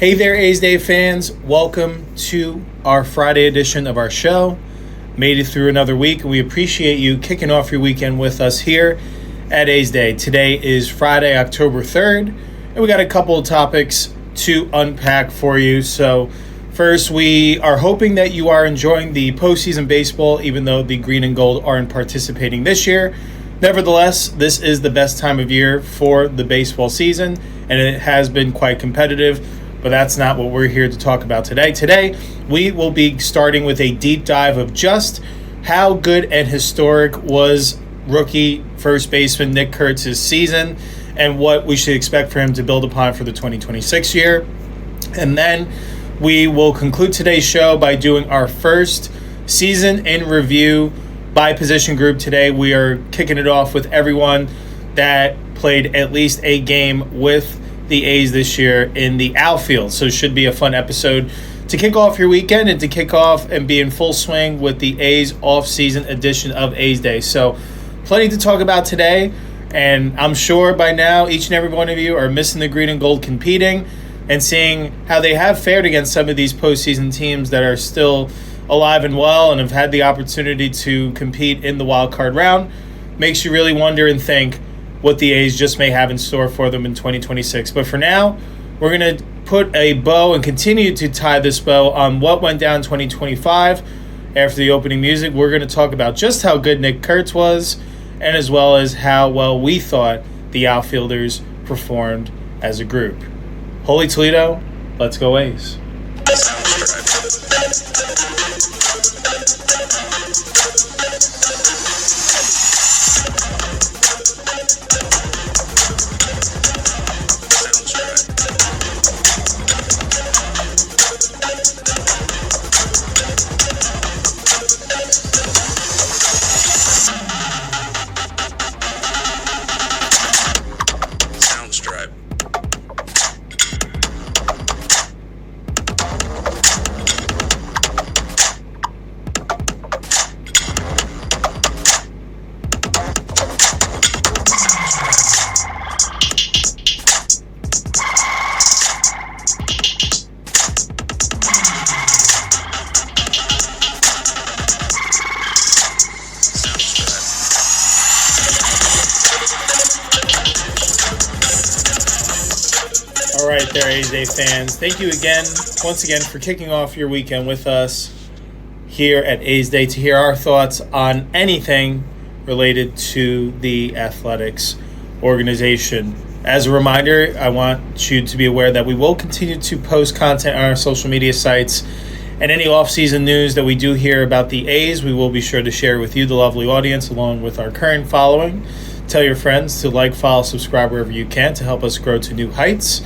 Hey there, A's Day fans. Welcome to our Friday edition of our show. Made it through another week, and we appreciate you kicking off your weekend with us here at A's Day. Today is Friday, October 3rd, and we got a couple of topics to unpack for you. So first, we are hoping that you are enjoying the postseason baseball, even though the green and gold aren't participating this year. Nevertheless, this is the best time of year for the baseball season, and it has been quite competitive. But that's not what we're here to talk about today. Today, we will be starting with a deep dive of just how good and historic was rookie first baseman Nick Kurtz's season and what we should expect for him to build upon for the 2026 year. And then we will conclude today's show by doing our first season in review by position group. Today, we are kicking it off with everyone that played at least a game with the A's this year in the outfield. So it should be a fun episode to kick off your weekend and to kick off and be in full swing with the A's off-season edition of A's Day. So plenty to talk about today, and I'm sure by now each and every one of you are missing the green and gold competing and seeing how they have fared against some of these postseason teams that are still alive and well and have had the opportunity to compete in the wild card round. Makes you really wonder and think what the A's just may have in store for them in 2026. But for now, we're going to put a bow and continue to tie this bow on what went down in 2025. After the opening music, we're going to talk about just how good Nick Kurtz was, and as well as how well we thought the Outfielders performed as a group. Holy Toledo, let's go A's. All right there, A's Day fans. Thank you once again, for kicking off your weekend with us here at A's Day to hear our thoughts on anything related to the athletics organization. As a reminder, I want you to be aware that we will continue to post content on our social media sites, and any off-season news that we do hear about the A's, we will be sure to share with you, the lovely audience, along with our current following. Tell your friends to like, follow, subscribe wherever you can to help us grow to new heights.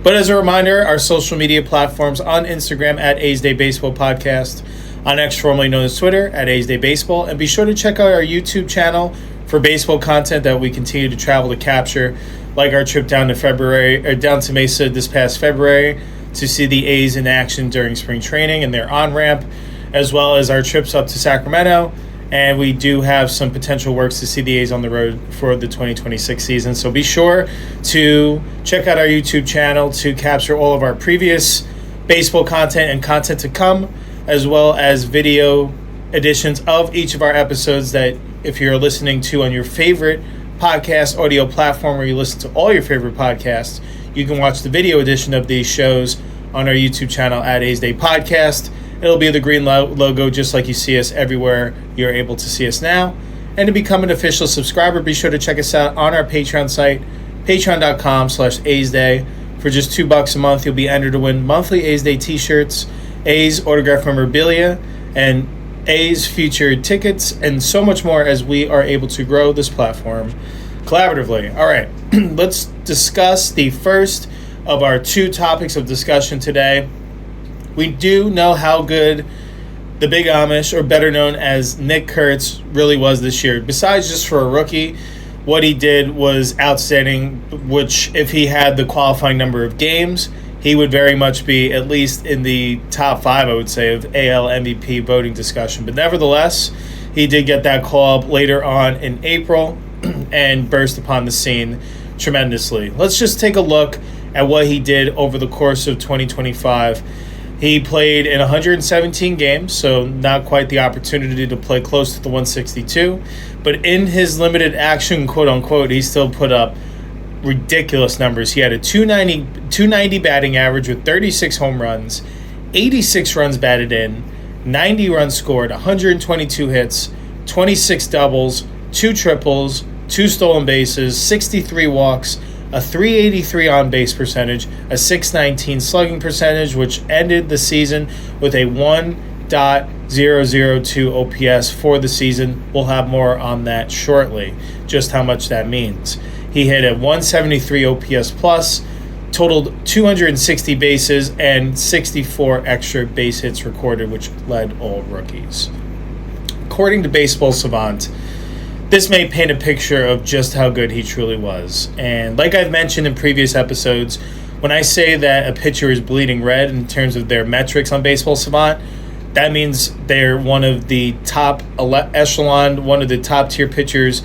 But as a reminder, our social media platforms on Instagram at A's Day Baseball Podcast, on X, formerly known as Twitter, at A's Day Baseball, and be sure to check out our YouTube channel for baseball content that we continue to travel to capture, like our trip down to Mesa this past February to see the A's in action during spring training and their on-ramp, as well as our trips up to Sacramento. And we do have some potential works to see the A's on the road for the 2026 season. So be sure to check out our YouTube channel to capture all of our previous baseball content and content to come, as well as video editions of each of our episodes that if you're listening to on your favorite podcast audio platform where you listen to all your favorite podcasts, you can watch the video edition of these shows on our YouTube channel at A's Day Podcast. It'll be the green logo just like you see us everywhere you're able to see us now. And to become an official subscriber, be sure to check us out on our Patreon site, patreon.com/A's Day. For just $2 a month, you'll be entered to win monthly A's Day t-shirts, A's autographed memorabilia, and A's featured tickets, and so much more as we are able to grow this platform collaboratively. All right, let's discuss the first of our two topics of discussion today. We do know how good the Big Amish, or better known as Nick Kurtz, really was this year. Besides just for a rookie, what he did was outstanding, which if he had the qualifying number of games, he would very much be at least in the top 5, I would say, of AL MVP voting discussion. But nevertheless, he did get that call up later on in April and burst upon the scene tremendously. Let's just take a look at what he did over the course of 2025. He played in 117 games, so not quite the opportunity to play close to the 162. But in his limited action, quote-unquote, he still put up ridiculous numbers. He had a 290 batting average with 36 home runs, 86 runs batted in, 90 runs scored, 122 hits, 26 doubles, 2 triples, 2 stolen bases, 63 walks, a 383 on-base percentage, a 619 slugging percentage, which ended the season with a 1.002 OPS for the season. We'll have more on that shortly, just how much that means. He hit a 173 OPS plus, totaled 260 bases, and 64 extra base hits recorded, which led all rookies. According to Baseball Savant, this may paint a picture of just how good he truly was. And like I've mentioned in previous episodes, when I say that a pitcher is bleeding red in terms of their metrics on Baseball Savant, that means they're one of the top echelon, one of the top tier pitchers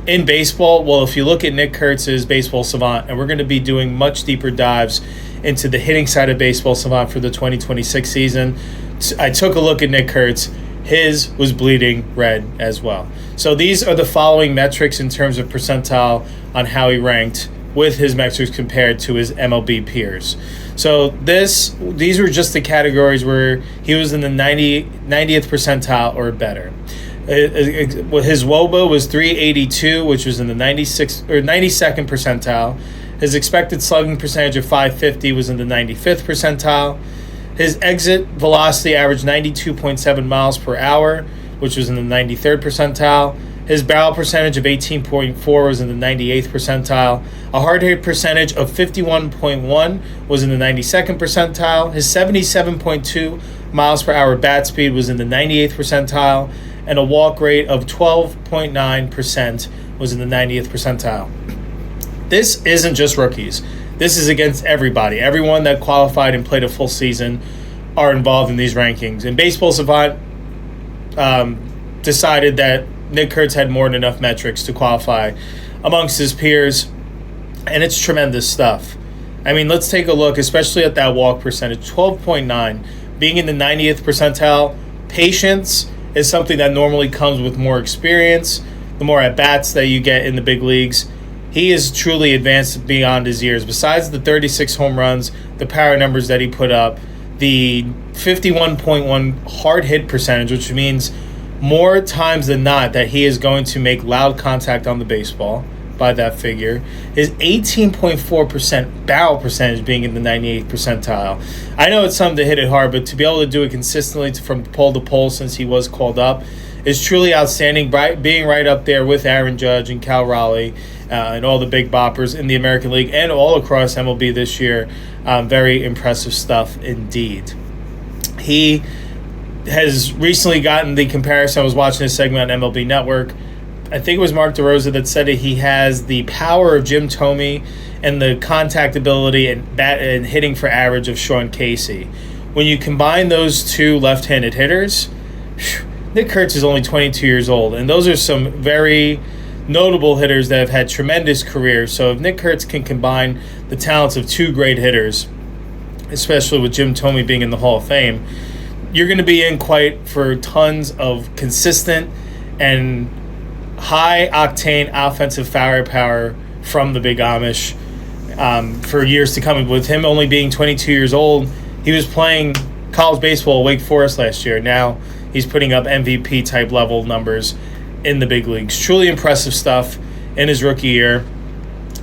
in baseball. Well, if you look at Nick Kurtz's Baseball Savant, and we're going to be doing much deeper dives into the hitting side of Baseball Savant for the 2026 season, I took a look at Nick Kurtz. His was bleeding red as well. So these are the following metrics in terms of percentile on how he ranked with his metrics compared to his MLB peers. So these were just the categories where he was in the 90th percentile or better. His WOBA was 382, which was in the 92nd percentile. His expected slugging percentage of 550 was in the 95th percentile. His exit velocity averaged 92.7 miles per hour, which was in the 93rd percentile. His barrel percentage of 18.4 was in the 98th percentile. A hard hit percentage of 51.1 was in the 92nd percentile. His 77.2 miles per hour bat speed was in the 98th percentile. And a walk rate of 12.9% was in the 90th percentile. This isn't just rookies. This is against everybody. Everyone that qualified and played a full season are involved in these rankings. And Baseball Savant decided that Nick Kurtz had more than enough metrics to qualify amongst his peers. And it's tremendous stuff. I mean, let's take a look, especially at that walk percentage. 12.9. Being in the 90th percentile, patience is something that normally comes with more experience, the more at-bats that you get in the big leagues. He is truly advanced beyond his years. Besides the 36 home runs, the power numbers that he put up, the 51.1 hard hit percentage, which means more times than not that he is going to make loud contact on the baseball by that figure. His 18.4% barrel percentage being in the 98th percentile. I know it's something to hit it hard, but to be able to do it consistently from pole to pole since he was called up is truly outstanding, being right up there with Aaron Judge and Cal Raleigh and all the big boppers in the American League and all across MLB this year. Very impressive stuff indeed. He has recently gotten the comparison. I was watching a segment on MLB Network. I think it was Mark DeRosa that said that he has the power of Jim Thome and the contact ability and hitting for average of Sean Casey. When you combine those two left-handed hitters, Nick Kurtz is only 22 years old, and those are some very notable hitters that have had tremendous careers. So if Nick Kurtz can combine the talents of two great hitters, especially with Jim Thome being in the Hall of Fame, you're going to be in quite for tons of consistent and high-octane offensive firepower from the Big Amish for years to come. With him only being 22 years old, he was playing college baseball at Wake Forest last year. Now he's putting up MVP-type level numbers in the big leagues. Truly impressive stuff in his rookie year.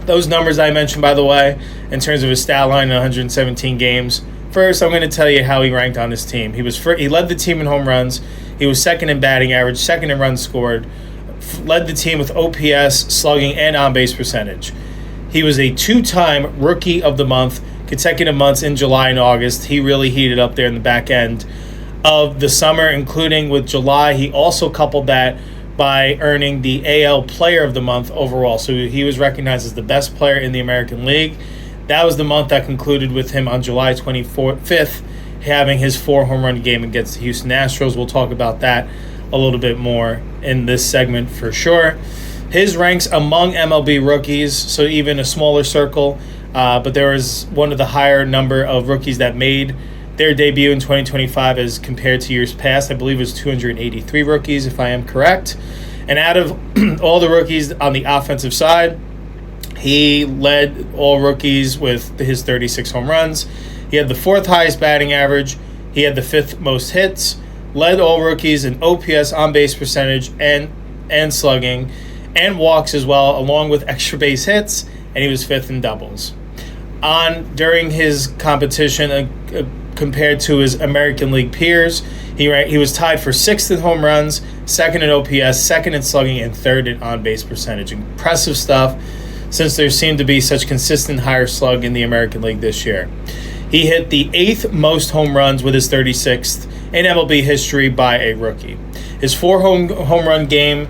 Those numbers I mentioned, by the way, in terms of his stat line in 117 games. First, I'm going to tell you how he ranked on his team. He led the team in home runs. He was second in batting average, second in runs scored, led the team with OPS, slugging, and on-base percentage. He was a two-time Rookie of the Month, consecutive months in July and August. He really heated up there in the back end of the summer, including with July. He also coupled that by earning the AL Player of the Month overall. So he was recognized as the best player in the American League. That was the month that concluded with him on July 25th having his 4-home-run game against the Houston Astros. We'll talk about that a little bit more in this segment for sure. His ranks among MLB rookies, so even a smaller circle, but there was one of the higher number of rookies that made their debut in 2025 as compared to years past. I believe it was 283 rookies, if I am correct. And out of all the rookies on the offensive side, he led all rookies with his 36 home runs. He had the fourth highest batting average. He had the fifth most hits, led all rookies in OPS, on-base percentage, and slugging, and walks as well, along with extra base hits, and he was fifth in doubles. During his competition, compared to his American League peers, he was tied for sixth in home runs, second in OPS, second in slugging, and third in on-base percentage. Impressive stuff, since there seemed to be such consistent higher slug in the American League this year. He hit the eighth most home runs with his 36th in MLB history by a rookie. His four home run game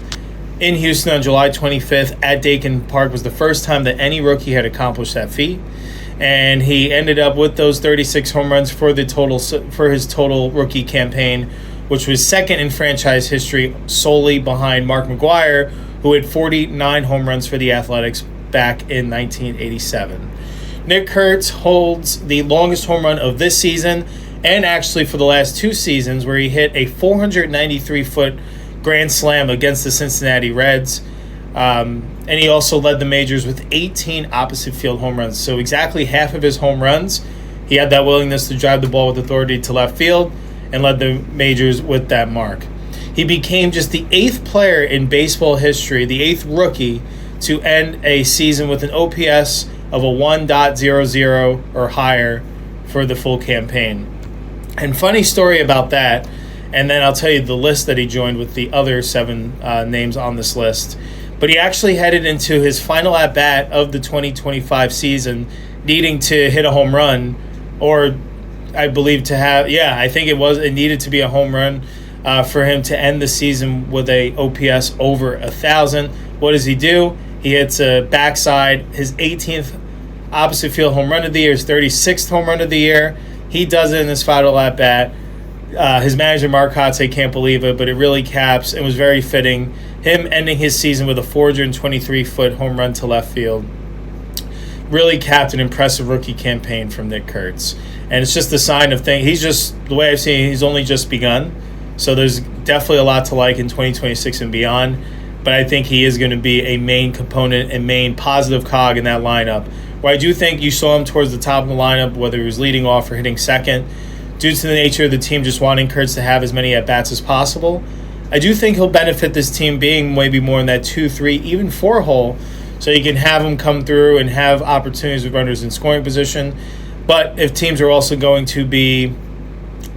in Houston on July 25th at Dakin Park was the first time that any rookie had accomplished that feat. And he ended up with those 36 home runs for his total rookie campaign, which was second in franchise history, solely behind Mark McGwire, who had 49 home runs for the Athletics back in 1987. Nick Kurtz holds the longest home run of this season, and actually for the last two seasons, where he hit a 493-foot grand slam against the Cincinnati Reds. And he also led the majors with 18 opposite field home runs. So exactly half of his home runs, he had that willingness to drive the ball with authority to left field and led the majors with that mark. He became just the eighth player in baseball history, the eighth rookie, to end a season with an OPS of a 1.00 or higher for the full campaign. And funny story about that, and then I'll tell you the list that he joined with the other seven names on this list. But he actually headed into his final at-bat of the 2025 season, needing to hit a home run, or I believe it needed to be a home run for him to end the season with a OPS over 1,000. What does he do? He hits a backside, his 18th opposite field home run of the year, his 36th home run of the year. He does it in his final at-bat. His manager, Mark Hotze, can't believe it, but it really caps and was very fitting. Him ending his season with a 423-foot home run to left field really capped an impressive rookie campaign from Nick Kurtz. And it's just a sign of things. The way I've seen it, he's only just begun. So there's definitely a lot to like in 2026 and beyond. But I think he is going to be a main component and main positive cog in that lineup. Where I do think you saw him towards the top of the lineup, whether he was leading off or hitting second, due to the nature of the team just wanting Kurtz to have as many at-bats as possible. I do think he'll benefit this team being maybe more in that 2, 3, even 4 hole, so you can have him come through and have opportunities with runners in scoring position. But if teams are also going to be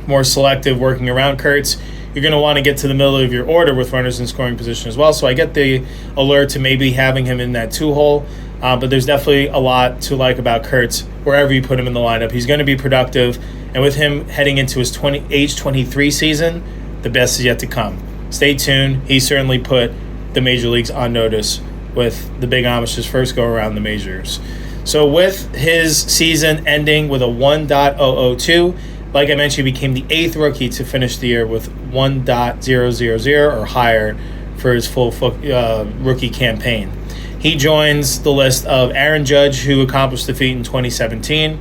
more selective working around Kurtz, you're going to want to get to the middle of your order with runners in scoring position as well. So I get the alert to maybe having him in that 2 hole, but there's definitely a lot to like about Kurtz wherever you put him in the lineup. He's going to be productive, and with him heading into his age 23 season, the best is yet to come. Stay tuned. He certainly put the major leagues on notice with the Big Amish's first go around the majors. So with his season ending with a 1.002, like I mentioned, he became the 8th rookie to finish the year with 1.000 or higher for his full rookie campaign. He joins the list of Aaron Judge, who accomplished the feat in 2017,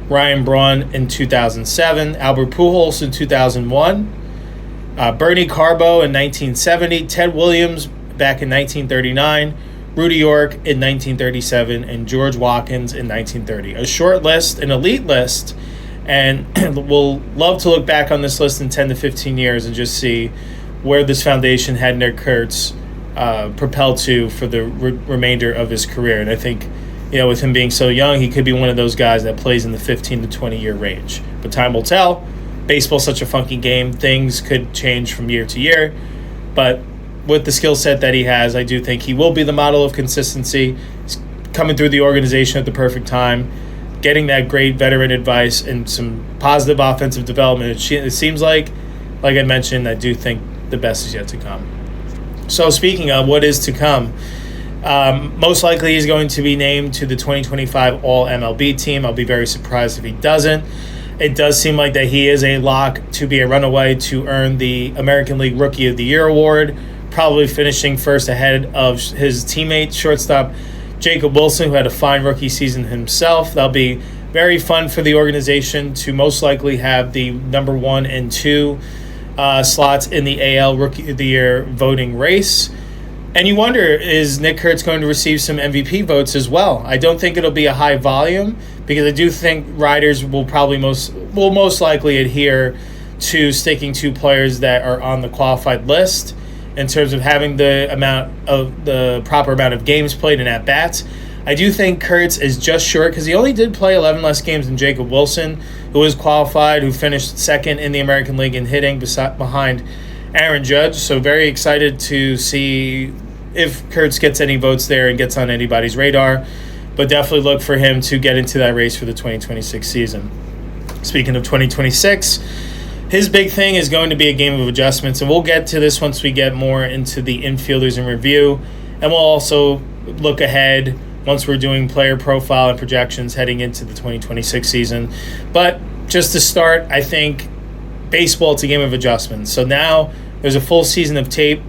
Ryan Braun in 2007, Albert Pujols in 2001, Bernie Carbo in 1970, Ted Williams back in 1939, Rudy York in 1937, and George Watkins in 1930. A short list, an elite list, and we'll love to look back on this list in 10 to 15 years and just see where this foundation had Nick Kurtz propelled to for the remainder of his career. And I think, with him being so young, he could be one of those guys that plays in the 15 to 20-year range. But time will tell. Baseball's such a funky game. Things could change from year to year. But with the skill set that he has, I do think he will be the model of consistency. He's coming through the organization at the perfect time, getting that great veteran advice and some positive offensive development. It seems like I mentioned, I do think the best is yet to come. So speaking of what is to come, most likely he's going to be named to the 2025 All-MLB team. I'll be very surprised if he doesn't. It does seem like that he is a lock to be a runaway to earn the American League Rookie of the Year award, probably finishing first ahead of his teammate, shortstop Jacob Wilson, who had a fine rookie season himself. That'll be very fun for the organization to most likely have the number 1 and 2 slots in the AL Rookie of the Year voting race. And you wonder, is Nick Kurtz going to receive some MVP votes as well? I don't think it'll be a high volume, because I do think riders will most likely adhere to sticking to players that are on the qualified list in terms of having the proper amount of games played and at bats. I do think Kurtz is just short, because he only did play 11 less games than Jacob Wilson, who was qualified, who finished second in the American League in hitting behind Aaron Judge. So very excited to see if Kurtz gets any votes there and gets on anybody's radar. But definitely look for him to get into that race for the 2026 season. Speaking of 2026, his big thing is going to be a game of adjustments, and we'll get to this once we get more into the infielders in review. And we'll also look ahead once we're doing player profile and projections heading into the 2026 season. But just to start, I think baseball, it's a game of adjustments. So now there's a full season of tape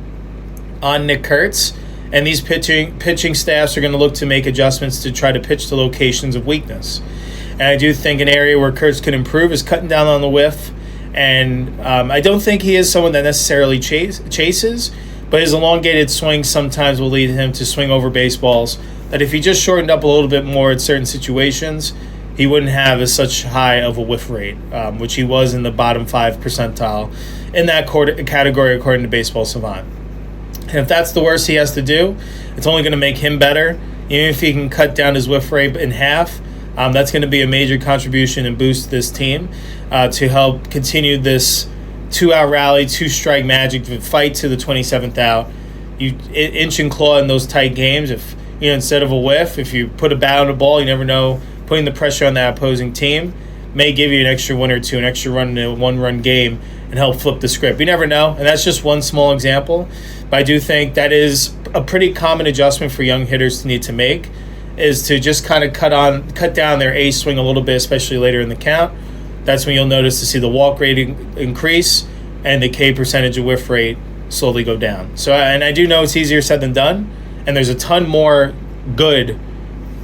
on Nick Kurtz, and these pitching staffs are going to look to make adjustments to try to pitch to locations of weakness. And I do think an area where Kurtz can improve is cutting down on the whiff. And I don't think he is someone that necessarily chases, but his elongated swing sometimes will lead him to swing over baseballs that if he just shortened up a little bit more in certain situations, he wouldn't have as such high of a whiff rate, which he was in the bottom 5 percentile in that category according to Baseball Savant. And if that's the worst he has to do, it's only going to make him better. Even if he can cut down his whiff rate in half, that's going to be a major contribution and boost this team to help continue this 2-out rally, 2-strike magic fight to the 27th out. You inch and claw in those tight games. If instead of a whiff, if you put a bat on a ball, you never know. Putting the pressure on that opposing team may give you an extra 1 or 2, an extra run in a 1-run game, and help flip the script. You never know, and that's just one small example. But I do think that is a pretty common adjustment for young hitters to need to make, is to just kind of cut down their A swing a little bit, especially later in the count. That's when you'll notice to see the walk rate increase and the K percentage of whiff rate slowly go down. So, and I do know it's easier said than done, and there's a ton more good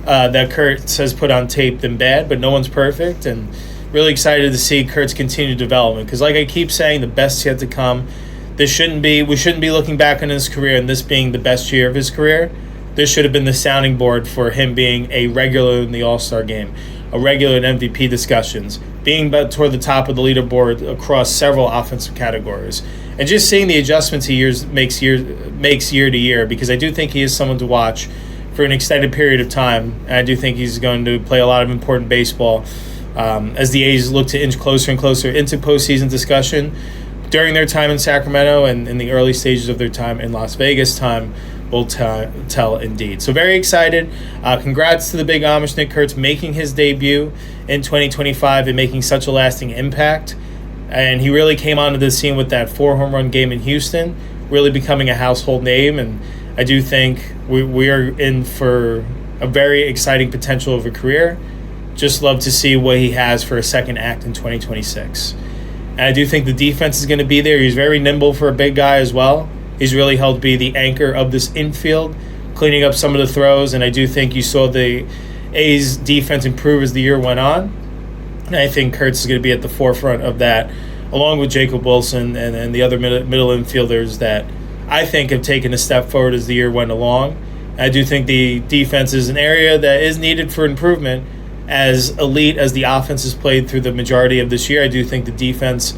that Kurtz has put on tape than bad, but no one's perfect, and really excited to see Kurtz continue development, because like I keep saying, the best's yet to come. We shouldn't be looking back on his career and this being the best year of his career. This should have been the sounding board for him being a regular in the All-Star game, a regular in MVP discussions, being toward the top of the leaderboard across several offensive categories, and just seeing the adjustments he makes year to year, because I do think he is someone to watch for an extended period of time, and I do think he's going to play a lot of important baseball as the A's look to inch closer and closer into postseason discussion during their time in Sacramento and in the early stages of their time in Las Vegas. Time will tell indeed. So very excited. Congrats to the big Amish Nick Kurtz making his debut in 2025 and making such a lasting impact. And he really came onto the scene with that 4-home run game in Houston, really becoming a household name. And I do think we are in for a very exciting potential of a career. Just love to see what he has for a second act in 2026. And I do think the defense is going to be there. He's very nimble for a big guy as well. He's really helped be the anchor of this infield, cleaning up some of the throws. And I do think you saw the A's defense improve as the year went on. And I think Kurtz is going to be at the forefront of that, along with Jacob Wilson and the other middle infielders that I think have taken a step forward as the year went along. I do think the defense is an area that is needed for improvement. As elite as the offense has played through the majority of this year, I do think the defense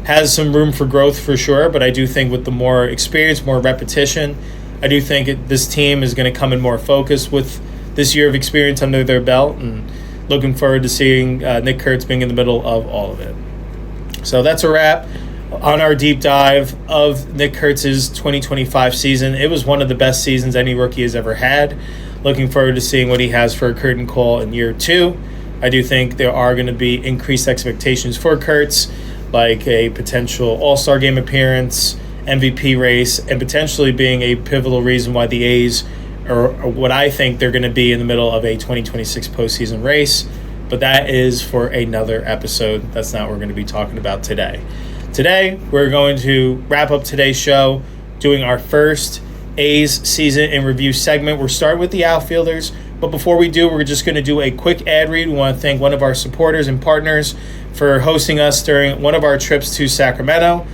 has some room for growth for sure, but I do think with the more experience, more repetition, I do think this team is going to come in more focused with this year of experience under their belt, and looking forward to seeing Nick Kurtz being in the middle of all of it. So that's a wrap on our deep dive of Nick Kurtz's 2025 season. It was one of the best seasons any rookie has ever had. Looking forward to seeing what he has for a curtain call in year 2. I do think there are going to be increased expectations for Kurtz, like a potential All-Star game appearance, MVP race, and potentially being a pivotal reason why the A's are what I think they're going to be in the middle of a 2026 postseason race. But that is for another episode. That's not what we're going to be talking about today. Today, we're going to wrap up today's show doing our first A's season in review segment. We're starting with the outfielders, but before we do, we're just going to do a quick ad read. We want to thank one of our supporters and partners for hosting us during one of our trips to Sacramento.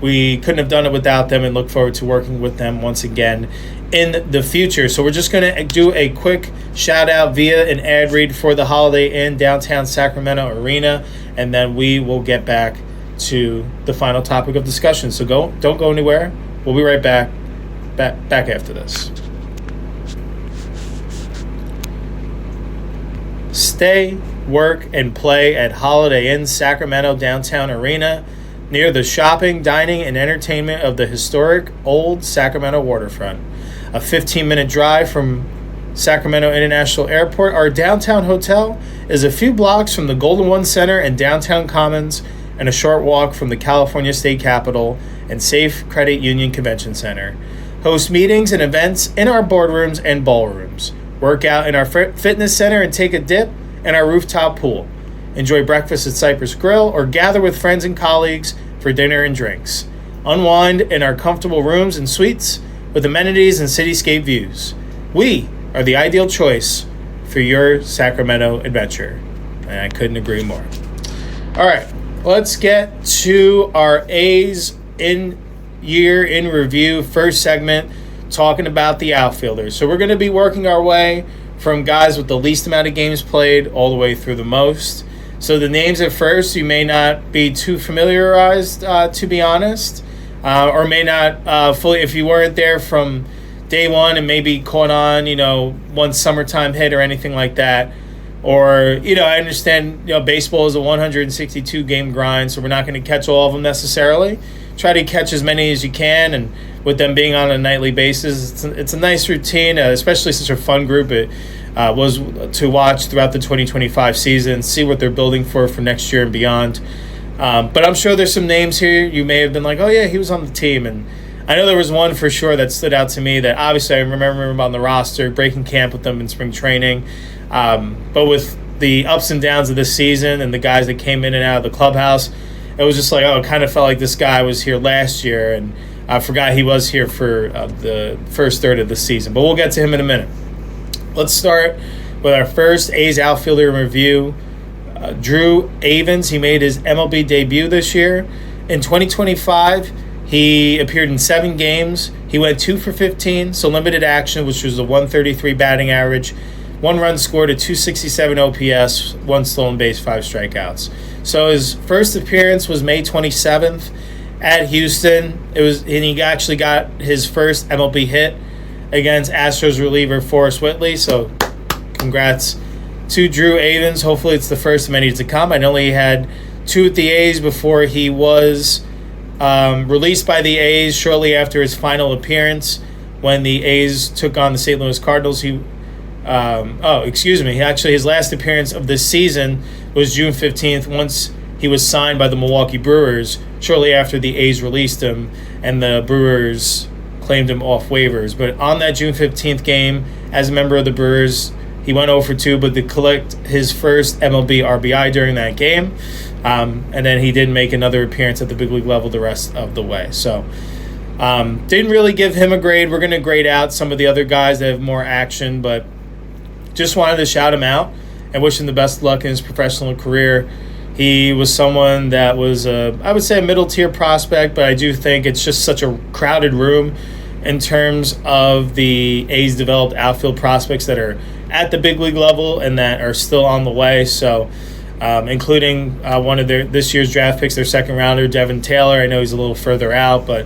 We couldn't have done it without them and look forward to working with them once again in the future. So we're just going to do a quick shout out via an ad read for the Holiday Inn downtown Sacramento Arena, and then we will get back to the final topic of discussion. So don't go anywhere. We'll be right back after this. Stay, work, and play at Holiday Inn Sacramento Downtown Arena, near the shopping, dining, and entertainment of the historic Old Sacramento waterfront. A 15-minute drive from Sacramento International Airport, our downtown hotel is a few blocks from the Golden One Center and Downtown Commons, and a short walk from the California State Capitol and Safe Credit Union Convention Center. Host meetings and events in our boardrooms and ballrooms. Work out in our fitness center and take a dip in our rooftop pool. Enjoy breakfast at Cypress Grill or gather with friends and colleagues for dinner and drinks. Unwind in our comfortable rooms and suites with amenities and cityscape views. We are the ideal choice for your Sacramento adventure. And I couldn't agree more. All right, let's get to our A's in review first segment, talking about the outfielders. So we're going to be working our way from guys with the least amount of games played all the way through the most. So the names at first you may not be too familiarized, to be honest, or may not fully, if you weren't there from day one and maybe caught on, one summertime hit or anything like that. Or, I understand, baseball is a 162 game grind, so we're not going to catch all of them necessarily. Try to catch as many as you can, and with them being on a nightly basis, it's a nice routine, especially such a fun group it was to watch throughout the 2025 season, see what they're building for next year and beyond. But I'm sure there's some names here you may have been like, oh yeah, he was on the team. And I know there was one for sure that stood out to me that obviously I remember him on the roster, breaking camp with them in spring training. But with the ups and downs of this season and the guys that came in and out of the clubhouse, it was just like, it kind of felt like this guy was here last year, and I forgot he was here for the first third of the season. But we'll get to him in a minute. Let's start with our first A's outfielder in review, Drew Avans. He made his MLB debut this year. In 2025, he appeared in 7 games. He went 2 for 15, so limited action, which was a 133 batting average. 1 run scored, a 267 OPS, 1 stolen base, 5 strikeouts. So his first appearance was May 27th at Houston. And he actually got his first MLB hit against Astros reliever Forrest Whitley. So congrats to Drew Avans. Hopefully it's the first of many to come. I know he had 2 at the A's before he was released by the A's shortly after his final appearance when the A's took on the St. Louis Cardinals. Actually, his last appearance of this season was June 15th, once he was signed by the Milwaukee Brewers shortly after the A's released him and the Brewers claimed him off waivers. But on that June 15th game, as a member of the Brewers, he went 0 for 2, but to collect his first MLB RBI during that game. And then he didn't make another appearance at the big league level the rest of the way. So didn't really give him a grade. We're going to grade out some of the other guys that have more action, but just wanted to shout him out and wish him the best luck in his professional career. He was someone that was, I would say, a middle-tier prospect, but I do think it's just such a crowded room in terms of the A's developed outfield prospects that are at the big league level and that are still on the way. So including one of this year's draft picks, their second rounder, Devin Taylor. I know he's a little further out, but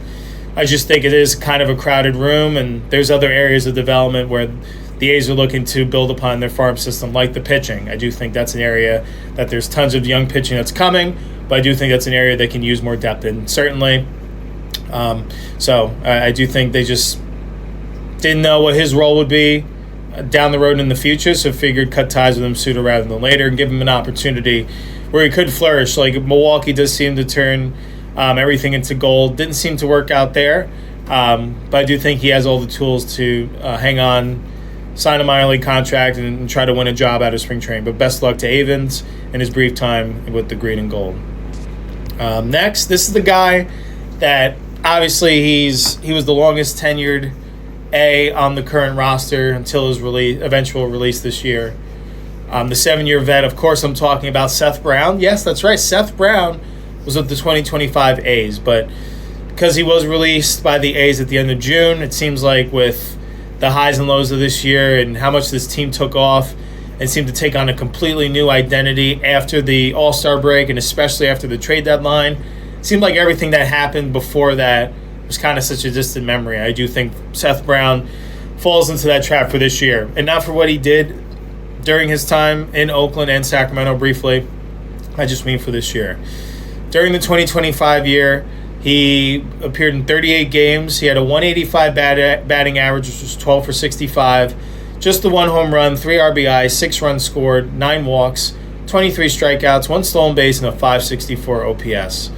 I just think it is kind of a crowded room, and there's other areas of development where the A's are looking to build upon their farm system, like the pitching. I do think that's an area that there's tons of young pitching that's coming, but I do think that's an area they can use more depth in, certainly. So I do think they just didn't know what his role would be down the road in the future, so figured cut ties with him sooner rather than later and give him an opportunity where he could flourish. Like Milwaukee does seem to turn everything into gold. Didn't seem to work out there, but I do think he has all the tools to hang on, sign a minor league contract, and try to win a job out of spring training. But best luck to Avans in his brief time with the green and gold. Next, this is the guy that obviously he was the longest tenured A on the current roster until his eventual release this year. The 7-year vet, of course, I'm talking about Seth Brown. Yes, that's right. Seth Brown was with the 2025 A's, but because he was released by the A's at the end of June, it seems like with the highs and lows of this year and how much this team took off and seemed to take on a completely new identity after the All-Star break and especially after the trade deadline, it seemed like everything that happened before that was kind of such a distant memory. I do think Seth Brown falls into that trap for this year, and not for what he did during his time in Oakland and Sacramento briefly. I just mean for this year. During the 2025 year, he appeared in 38 games. He had a 185 batting average, which was 12 for 65. Just the 1 home run, 3 RBIs, 6 runs scored, 9 walks, 23 strikeouts, 1 stolen base, and a 564 OPS.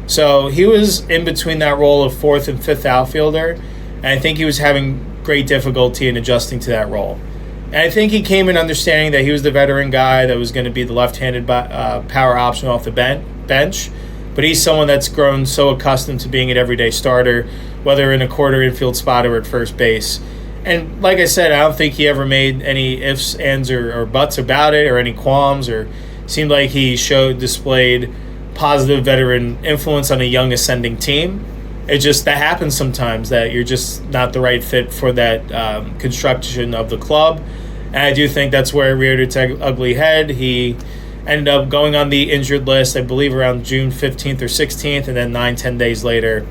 So he was in between that role of 4th and 5th outfielder, and I think he was having great difficulty in adjusting to that role. And I think he came in understanding that he was the veteran guy that was going to be the left-handed power option off the bench. But he's someone that's grown so accustomed to being an everyday starter, whether in a quarter infield spot or at first base. And like I said, I don't think he ever made any ifs, ands, or buts about it or any qualms, or seemed like he displayed positive veteran influence on a young ascending team. It just, that happens sometimes, that you're just not the right fit for that construction of the club. And I do think that's where it reared its ugly head. He ended up going on the injured list, I believe, around June 15th or 16th, and then 9-10 days later,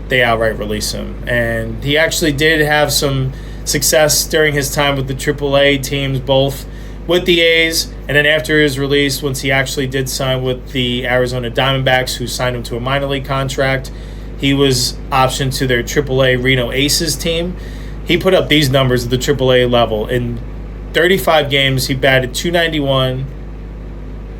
they outright release him. And he actually did have some success during his time with the AAA teams, both with the A's, and then after his release, once he actually did sign with the Arizona Diamondbacks, who signed him to a minor league contract, he was optioned to their AAA Reno Aces team. He put up these numbers at the AAA level. In 35 games, he batted .291.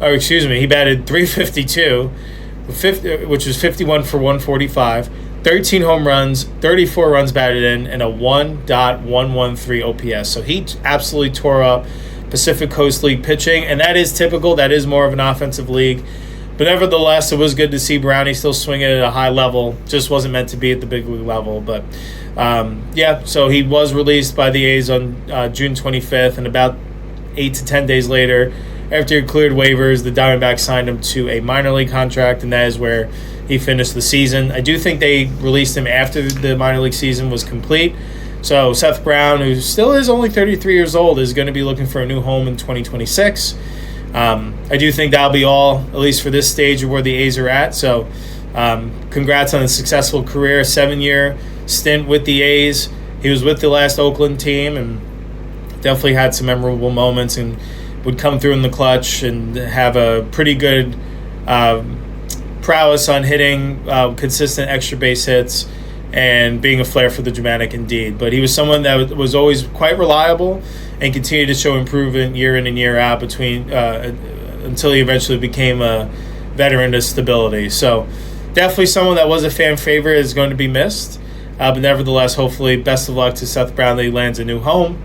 He batted .352, which was 51 for 145, 13 home runs, 34 runs batted in, and a 1.113 OPS. So he absolutely tore up Pacific Coast League pitching, and that is typical. That is more of an offensive league. But nevertheless, it was good to see Brownie still swinging at a high level. Just wasn't meant to be at the big league level. But, so he was released by the A's on June 25th, and about 8 to 10 days later, after he cleared waivers, the Diamondbacks signed him to a minor league contract, and that is where he finished the season. I do think they released him after the minor league season was complete. So Seth Brown, who still is only 33 years old, is going to be looking for a new home in 2026. I do think that'll be all, at least for this stage of where the A's are at. So congrats on a successful career, 7-year stint with the A's. He was with the last Oakland team and definitely had some memorable moments and would come through in the clutch and have a pretty good prowess on hitting consistent extra base hits and being a flair for the dramatic indeed. But he was someone that was always quite reliable and continued to show improvement year in and year out until he eventually became a veteran of stability. So definitely someone that was a fan favorite, is going to be missed. But nevertheless, hopefully, best of luck to Seth Brown that he lands a new home,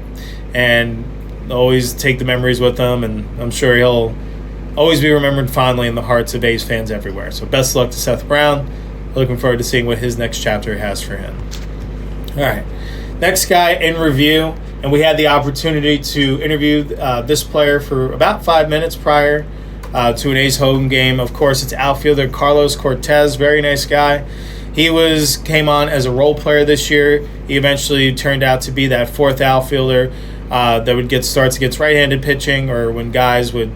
and always take the memories with him, and I'm sure he'll always be remembered fondly in the hearts of A's fans everywhere. So best of luck to Seth Brown. Looking forward to seeing what his next chapter has for him. All right, next guy in review, and we had the opportunity to interview this player for about 5 minutes prior to an A's home game. Of course, it's outfielder Carlos Cortez, very nice guy. He came on as a role player this year. He eventually turned out to be that 4th outfielder that would get starts against right-handed pitching, or when guys would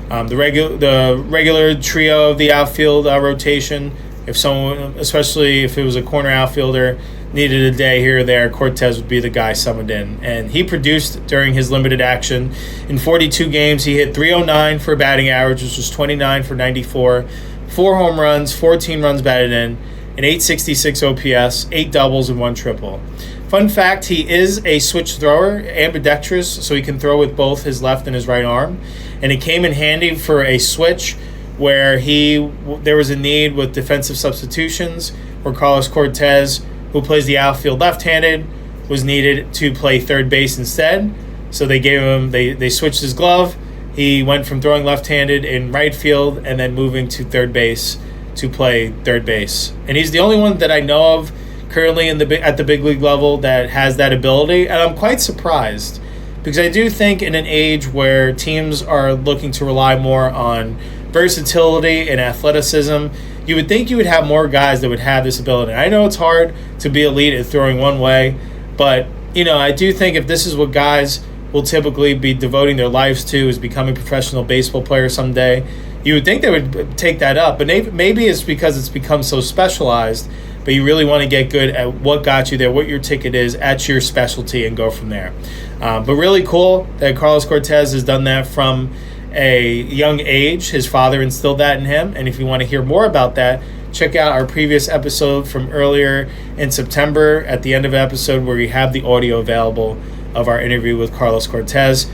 the regular trio of the outfield rotation. If someone, especially if it was a corner outfielder, needed a day here or there, Cortez would be the guy summoned in. And he produced during his limited action. In 42 games, he hit .309 for a batting average, which was 29 for 94, 4 home runs, 14 runs batted in, an .866 OPS, 8 doubles, and 1 triple. Fun fact, he is a switch thrower, ambidextrous, so he can throw with both his left and his right arm. And it came in handy for a switch where there was a need with defensive substitutions, where Carlos Cortez, who plays the outfield left-handed, was needed to play third base instead. So they switched his glove. He went from throwing left-handed in right field and then moving to third base to play third base. And he's the only one that I know of currently at the big league level that has that ability, and I'm quite surprised because I do think in an age where teams are looking to rely more on versatility and athleticism, you would think you would have more guys that would have this ability. I know it's hard to be elite at throwing one way, but I do think if this is what guys will typically be devoting their lives to, is becoming professional baseball players someday, you would think they would take that up. But maybe it's because it's become so specialized, but you really want to get good at what got you there, what your ticket is at your specialty, and go from there. But really cool that Carlos Cortez has done that from a young age. His father instilled that in him, and if you want to hear more about that, check out our previous episode from earlier in September at the end of the episode, where we have the audio available of our interview with Carlos Cortez.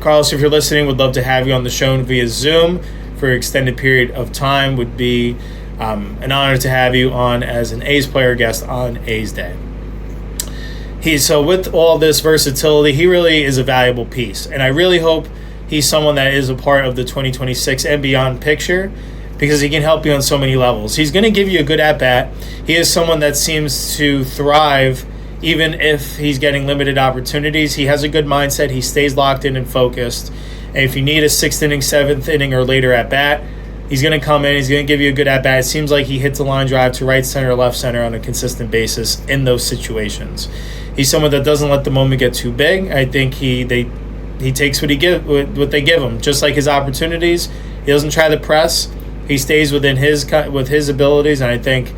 Carlos, if you're listening, would love to have you on the show via Zoom for an extended period of time. Would be an honor to have you on as an A's player guest on A's Day. So with all this versatility, he really is a valuable piece, and I really hope he's someone that is a part of the 2026 and beyond picture, because he can help you on so many levels. He's going to give you a good at-bat. He is someone that seems to thrive even if he's getting limited opportunities. He has a good mindset. He stays locked in and focused. And if you need a 6th inning, 7th inning, or later at-bat, he's going to come in. He's going to give you a good at-bat. It seems like he hits a line drive to right center or left center on a consistent basis in those situations. He's someone that doesn't let the moment get too big. I think he takes what they give him, just like his opportunities. He doesn't try to press. He stays within his abilities, and I think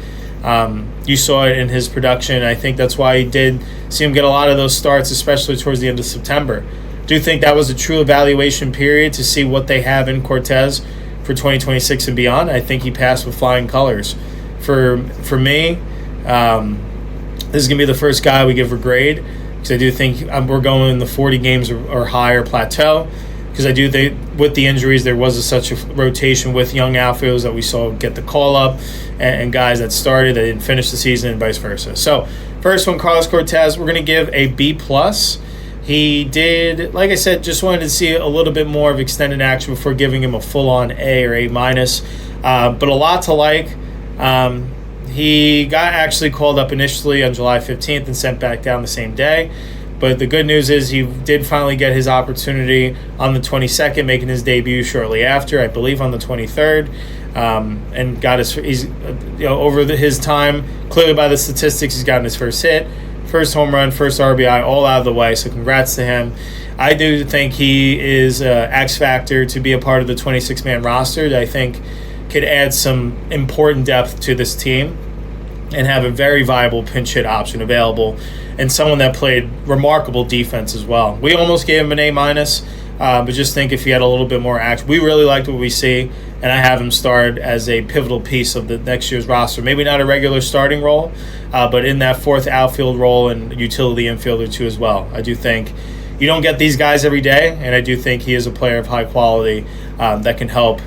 you saw it in his production. I think that's why you did see him get a lot of those starts, especially towards the end of September. I do think that was a true evaluation period to see what they have in Cortez for 2026 and beyond. I think he passed with flying colors. For me, this is going to be the first guy we give a grade, because I do think we're going in the 40 games or higher plateau, because I do think with the injuries there was such a rotation with young outfielders that we saw get the call-up and guys that started that didn't finish the season and vice versa. So first one, Carlos Cortez, we're going to give a B+. He did, like I said, just wanted to see a little bit more of extended action before giving him a full-on A or A-. But a lot to like. He got actually called up initially on July 15th and sent back down the same day. But the good news is he did finally get his opportunity on the 22nd, making his debut shortly after, I believe on the 23rd, and got his time, clearly by the statistics, he's gotten his first hit, first home run, first RBI, all out of the way. So congrats to him. I do think he is an X factor to be a part of the 26-man roster that I think could add some important depth to this team and have a very viable pinch hit option available, and someone that played remarkable defense as well. We almost gave him an A-, but just think if he had a little bit more action. We really liked what we see, and I have him starred as a pivotal piece of the next year's roster. Maybe not a regular starting role, but in that fourth outfield role and utility infielder too as well. I do think you don't get these guys every day, and I do think he is a player of high quality that can help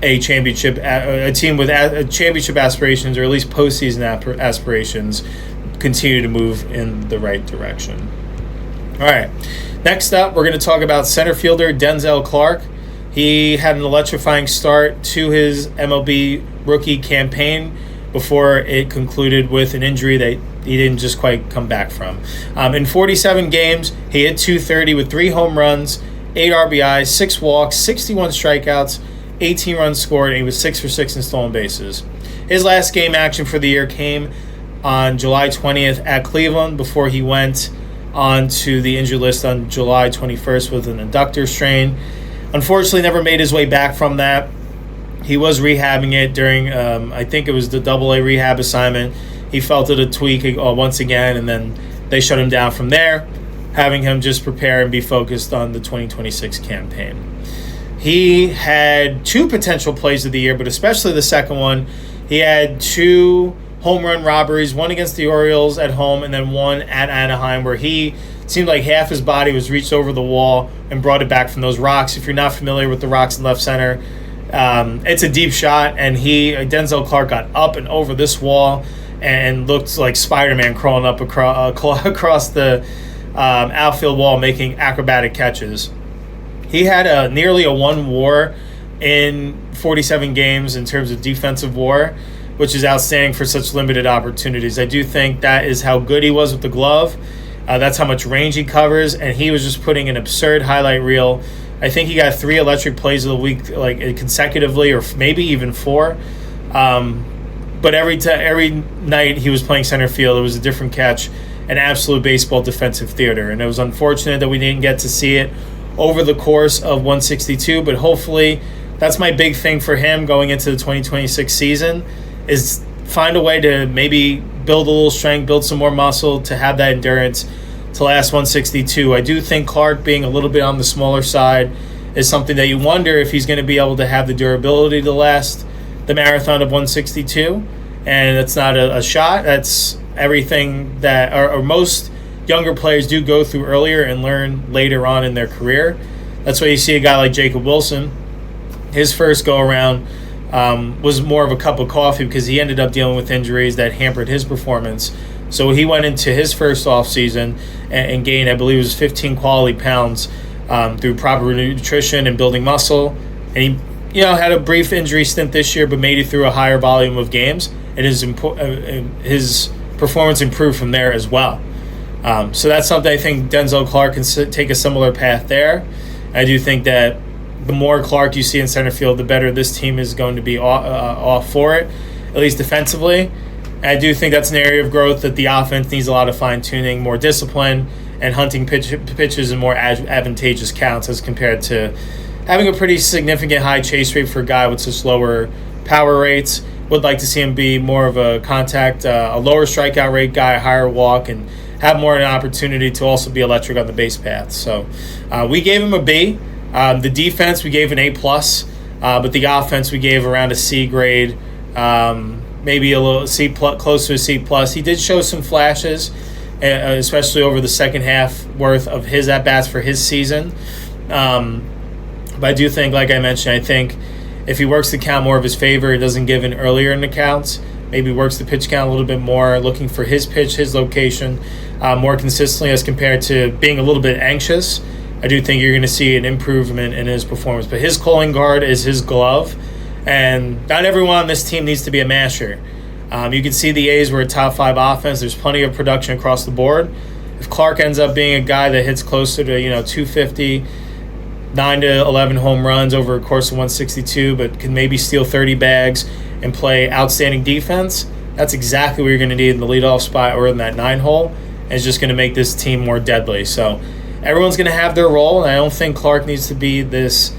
a team with championship aspirations, or at least postseason aspirations, continue to move in the right direction. All right, next up, we're going to talk about center fielder Denzel Clark. He had an electrifying start to his MLB rookie campaign before it concluded with an injury that he didn't just quite come back from. In 47 games, he hit .230 with 3 home runs, 8 RBIs, 6 walks, 61 strikeouts, 18 runs scored, and he was 6 for 6 in stolen bases. His last game action for the year came on July 20th at Cleveland before he went on to the injured list on July 21st with an adductor strain. Unfortunately, never made his way back from that. He was rehabbing it during, I think it was the AA rehab assignment. He felt it a tweak once again, and then they shut him down from there, having him just prepare and be focused on the 2026 campaign. He had 2 potential plays of the year, but especially the second one. He had 2 home run robberies, one against the Orioles at home and then one at Anaheim, where he seemed like half his body was reached over the wall and brought it back from those rocks. If you're not familiar with the rocks in left center, it's a deep shot, and Denzel Clark got up and over this wall and looked like Spider-Man crawling up across the outfield wall, making acrobatic catches. He had nearly a 1 WAR in 47 games in terms of defensive WAR, which is outstanding for such limited opportunities. I do think that is how good he was with the glove. That's how much range he covers, and he was just putting an absurd highlight reel. I think he got 3 electric plays of the week, like consecutively, or maybe even 4. But every night he was playing center field, it was a different catch, an absolute baseball defensive theater. And it was unfortunate that we didn't get to see it over the course of 162, but hopefully that's my big thing for him going into the 2026 season, is find a way to maybe build a little strength, build some more muscle, to have that endurance to last 162. I do think Clark being a little bit on the smaller side is something that you wonder if he's going to be able to have the durability to last the marathon of 162. And it's not a shot. That's everything that or most younger players do go through earlier and learn later on in their career. That's why you see a guy like Jacob Wilson. His first go-around was more of a cup of coffee because he ended up dealing with injuries that hampered his performance. So he went into his first offseason and gained, I believe it was 15 quality pounds through proper nutrition and building muscle. And he had a brief injury stint this year, but made it through a higher volume of games. And his performance improved from there as well. So that's something I think Denzel Clark can take a similar path there. I do think that the more Clark you see in center field, the better this team is going to be off for it, at least defensively. I do think that's an area of growth that the offense needs a lot of fine-tuning, more discipline, and hunting pitches in more advantageous counts as compared to having a pretty significant high chase rate for a guy with such lower power rates. Would like to see him be more of a contact, a lower strikeout rate guy, a higher walk, and have more of an opportunity to also be electric on the base path. So we gave him a B. The defense, we gave an A+, but the offense, we gave around a C grade, maybe a little C+, close to a C+. He did show some flashes, especially over the second half worth of his at-bats for his season. But I do think, like I mentioned, I think if he works the count more of his favor, he doesn't give in earlier in the counts, maybe works the pitch count a little bit more, looking for his pitch, his location more consistently as compared to being a little bit anxious, I do think you're going to see an improvement in his performance. But his calling guard is his glove, and not everyone on this team needs to be a masher. You can see the A's were a top 5 offense. There's plenty of production across the board. If Clark ends up being a guy that hits closer to 250, 9 to 11 home runs over a course of 162, but can maybe steal 30 bags and play outstanding defense, that's exactly what you're going to need in the leadoff spot or in that 9 hole, and it's just going to make this team more deadly. So everyone's going to have their role, and I don't think Clark needs to be this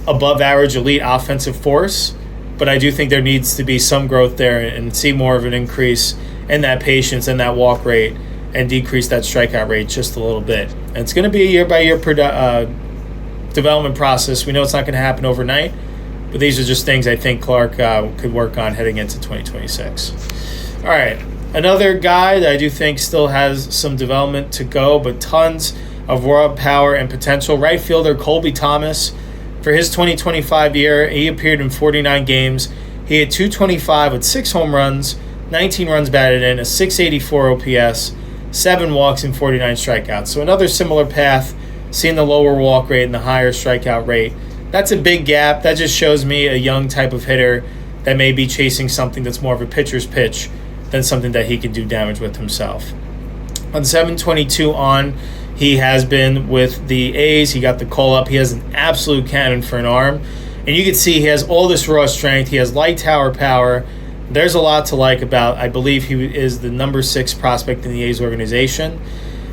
above-average elite offensive force, but I do think there needs to be some growth there and see more of an increase in that patience and that walk rate and decrease that strikeout rate just a little bit. And it's going to be a year-by-year development process. We know it's not going to happen overnight, but these are just things I think Clark could work on heading into 2026. All right, another guy that I do think still has some development to go, but tons of raw power and potential. Right fielder Colby Thomas. For his 2025 year, he appeared in 49 games. He had 225 with 6 home runs, 19 runs batted in, a 684 OPS, 7 walks, and 49 strikeouts. So another similar path, seeing the lower walk rate and the higher strikeout rate. That's a big gap. That just shows me a young type of hitter that may be chasing something that's more of a pitcher's pitch than something that he can do damage with himself. On 7/22 on, he has been with the A's. He got the call-up. He has an absolute cannon for an arm. And you can see he has all this raw strength. He has light tower power. There's a lot to like about. I believe he is the number 6 prospect in the A's organization.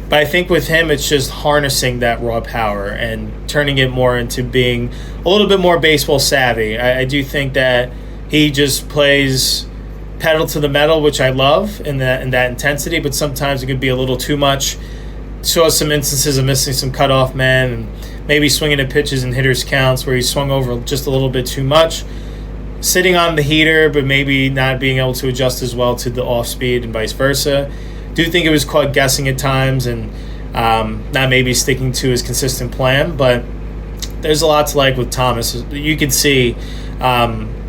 But I think with him, it's just harnessing that raw power and turning it more into being a little bit more baseball savvy. I do think that he just plays pedal to the metal, which I love in that intensity, but sometimes it could be a little too much. Saw some instances of missing some cutoff men and maybe swinging at pitches and hitters counts where he swung over just a little bit too much. Sitting on the heater, but maybe not being able to adjust as well to the off speed and vice versa. Do think it was caught guessing at times and not maybe sticking to his consistent plan, but there's a lot to like with Thomas. You can see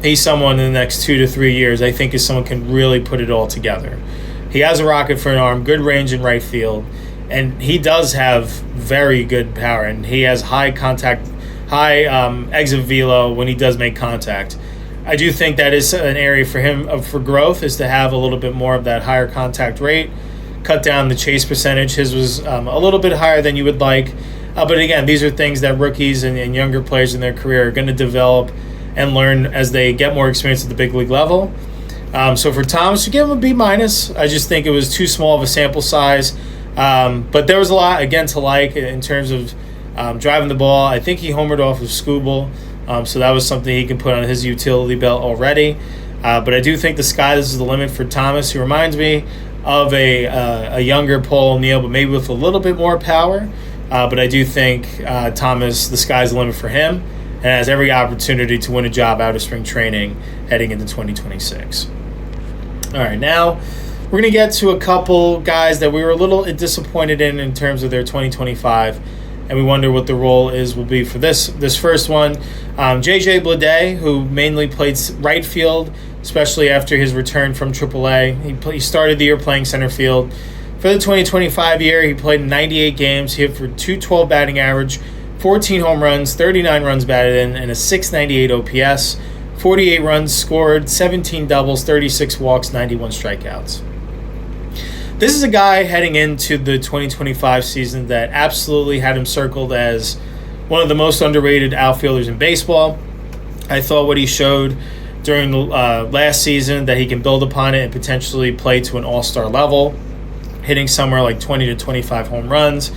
he's someone in the next 2 to 3 years I think is someone can really put it all together. He has a rocket for an arm, good range in right field, and he does have very good power, and he has high exit velo when he does make contact. I do think that is an area for him for growth, is to have a little bit more of that higher contact rate, cut down the chase percentage. His was a little bit higher than you would like. But again, these are things that rookies and younger players in their career are going to develop and learn as they get more experience at the big league level. So for Thomas, to give him a B-. I just think it was too small of a sample size. But there was a lot, again, to like in terms of driving the ball. I think he homered off of Scooble, so that was something he can put on his utility belt already. But I do think the sky is the limit for Thomas. He reminds me of a younger Paul O'Neill, but maybe with a little bit more power. But I do think Thomas, the sky's the limit for him, and has every opportunity to win a job out of spring training heading into 2026. All right, now we're going to get to a couple guys that we were a little disappointed in terms of their 2025, and we wonder what the role will be for this first one. J.J. Bleday, who mainly played right field, especially after his return from AAA. He started the year playing center field. For the 2025 year, he played in 98 games. He hit for .212 batting average, 14 home runs, 39 runs batted in, and a .698 OPS. 48 runs scored, 17 doubles, 36 walks, 91 strikeouts. This is a guy heading into the 2025 season that absolutely had him circled as one of the most underrated outfielders in baseball. I thought what he showed during the last season, that he can build upon it and potentially play to an all-star level, hitting somewhere like 20 to 25 home runs,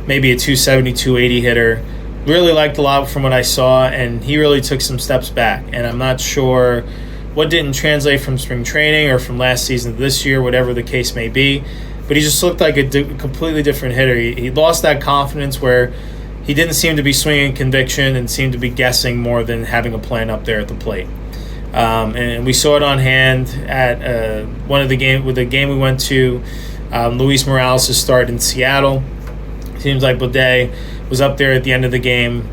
maybe a 270, 280 hitter. Really liked a lot from what I saw, and he really took some steps back. And I'm not sure what didn't translate from spring training or from last season to this year, whatever the case may be. But he just looked like a completely different hitter. He lost that confidence where he didn't seem to be swinging conviction and seemed to be guessing more than having a plan up there at the plate. And we saw it on hand at the game we went to. Luis Morales' start in Seattle. Seems like Bleday was up there at the end of the game,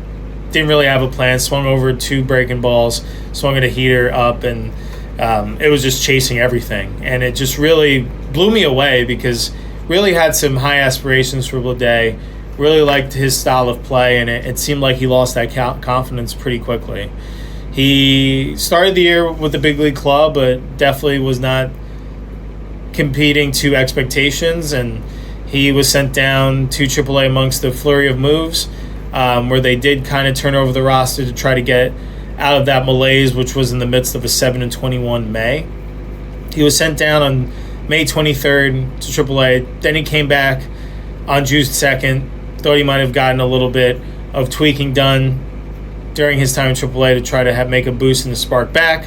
didn't really have a plan, swung over 2 breaking balls, swung at a heater up, and it was just chasing everything. And it just really blew me away because really had some high aspirations for Bleday, really liked his style of play, and it seemed like he lost that confidence pretty quickly. He started the year with the big league club, but definitely was not competing to expectations, and he was sent down to AAA amongst the flurry of moves, where they did kind of turn over the roster to try to get out of that malaise, which was in the midst of a 7-21 May. He was sent down on May 23rd to AAA. Then he came back on June 2nd. Thought he might have gotten a little bit of tweaking done during his time in AAA to try to make a boost and a spark back.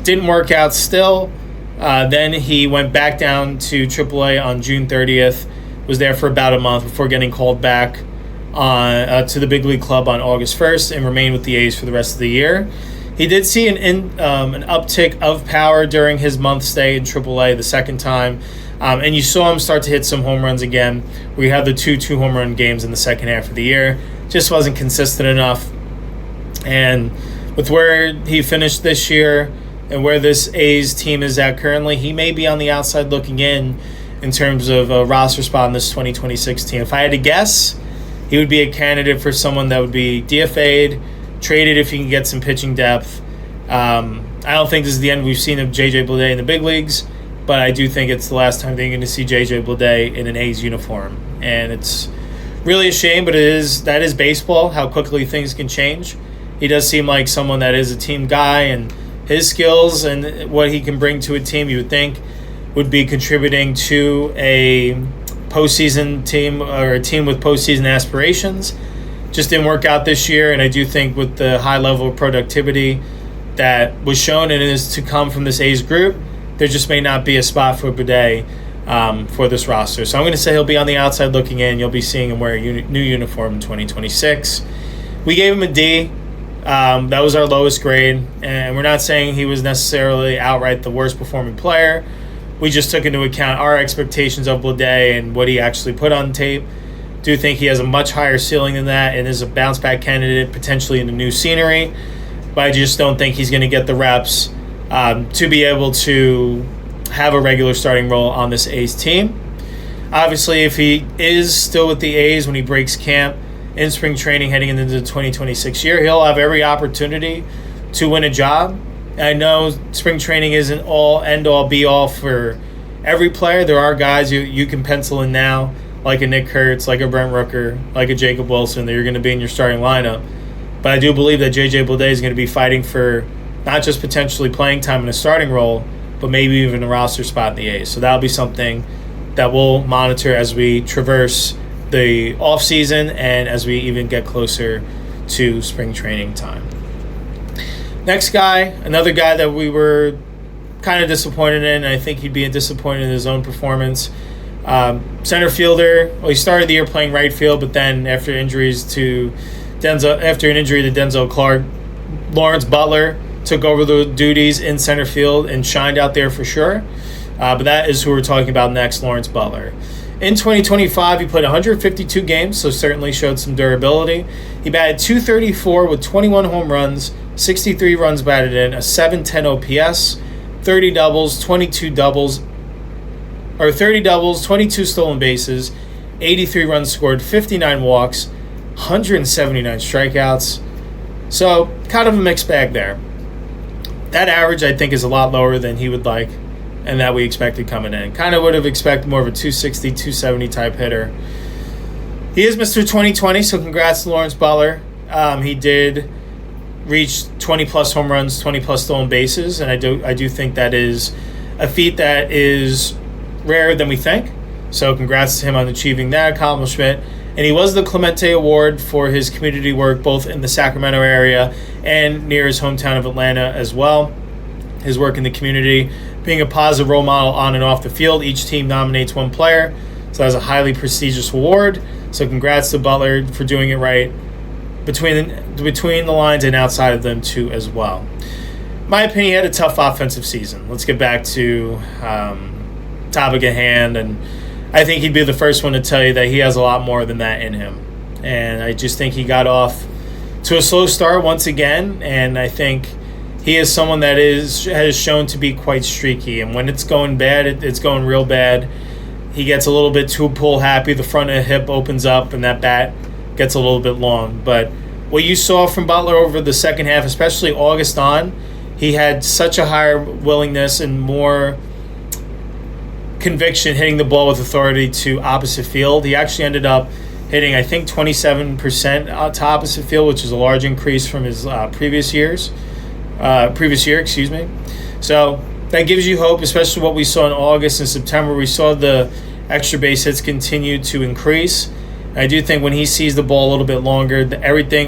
Didn't work out still. Then he went back down to AAA on June 30th. Was there for about a month before getting called back to the big league club on August 1st and remained with the A's for the rest of the year. He did see an uptick of power during his month stay in AAA the second time, and you saw him start to hit some home runs again. We had the two home run games in the second half of the year. Just wasn't consistent enough. And with where he finished this year and where this A's team is at currently, he may be on the outside looking in terms of a roster spot in this 2026 team. If I had to guess, he would be a candidate for someone that would be DFA'd, traded if he can get some pitching depth. I don't think this is the end we've seen of J.J. Bleday in the big leagues, but I do think it's the last time they're going to see J.J. Bleday in an A's uniform. And it's really a shame, but that is baseball, how quickly things can change. He does seem like someone that is a team guy, and his skills and what he can bring to a team, you would think, would be contributing to a postseason team or a team with postseason aspirations. Just didn't work out this year, and I do think with the high level of productivity that was shown and is to come from this A's group, there just may not be a spot for Bleday for this roster. So I'm going to say he'll be on the outside looking in. You'll be seeing him wear a new uniform in 2026. We gave him a D. That was our lowest grade, and we're not saying he was necessarily outright the worst performing player. We just took into account our expectations of Bleday and what he actually put on tape. Do think he has a much higher ceiling than that and is a bounce back candidate potentially in the new scenery, but I just don't think he's going to get the reps to be able to have a regular starting role on this A's team. Obviously, if he is still with the A's when he breaks camp in spring training heading into the 2026 year, he'll have every opportunity to win a job. I know spring training isn't all end all be all for every player. There are guys you can pencil in now, like a Nick Kurtz, like a Brent Rooker, like a Jacob Wilson, that you're going to be in your starting lineup. But I do believe that J.J. Bleday is going to be fighting for not just potentially playing time in a starting role, but maybe even a roster spot in the A's. So that'll be something that we'll monitor as we traverse the offseason and as we even get closer to spring training time. Next guy, another guy that we were kind of disappointed in, and I think he'd be disappointed in his own performance. Center fielder. Well, he started the year playing right field, but then after an injury to Denzel Clark, Lawrence Butler took over the duties in center field and shined out there for sure. But that is who we're talking about next, Lawrence Butler. In 2025, he played 152 games, so certainly showed some durability. He batted .234 with 21 home runs, 63 runs batted in, a .710 OPS, 30 doubles, 22 stolen bases, 83 runs scored, 59 walks, 179 strikeouts. So, kind of a mixed bag there. That average, I think, is a lot lower than he would like and that we expected coming in. Kind of would have expected more of a 260, 270 type hitter. He is Mr. 2020, so congrats to Lawrence Butler. He did reach 20-plus home runs, 20-plus stolen bases, and I do think that is a feat that is rarer than we think. So congrats to him on achieving that accomplishment. And he was the Clemente Award for his community work both in the Sacramento area and near his hometown of Atlanta as well. His work in the community, being a positive role model on and off the field. Each team nominates one player, so that's a highly prestigious award. So congrats to Butler for doing it right between the lines and outside of them too as well. In my opinion, he had a tough offensive season. Let's get back to topic at hand, and I think he'd be the first one to tell you that he has a lot more than that in him. And I just think he got off to a slow start once again, and I think he is someone that has shown to be quite streaky. And when it's going bad, it's going real bad. He gets a little bit too pull happy. The front of the hip opens up, and that bat gets a little bit long. But what you saw from Butler over the second half, especially August on, he had such a higher willingness and more conviction hitting the ball with authority to opposite field. He actually ended up hitting, I think, 27% to opposite field, which is a large increase from his previous year. So that gives you hope, especially what we saw in August and September. We saw the extra base hits continue to increase. I do think when he sees the ball a little bit longer,